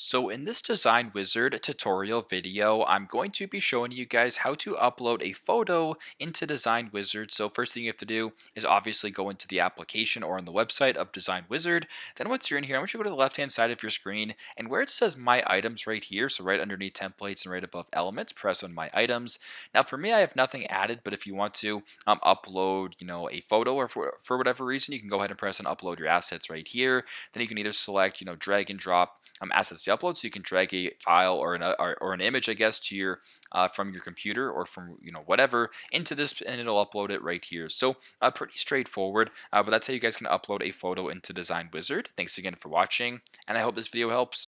So in this Design Wizard tutorial video, I'm going to be showing you guys how to upload a photo into Design Wizard. So first thing you have to do is obviously go into the application or on the website of Design Wizard. Then once you're in here, I want you to go to the left-hand side of your screen and where it says My Items right here, so right underneath Templates and right above Elements, press on My Items. Now for me, I have nothing added, but if you want to upload, a photo or for whatever reason, you can go ahead and press on Upload Your Assets right here. Then you can either select, drag and drop assets to upload. So you can drag a file or an image, I guess, to your from your computer or from whatever into this, and it'll upload it right here. So pretty straightforward. But that's how you guys can upload a photo into Design Wizard. Thanks again for watching, and I hope this video helps.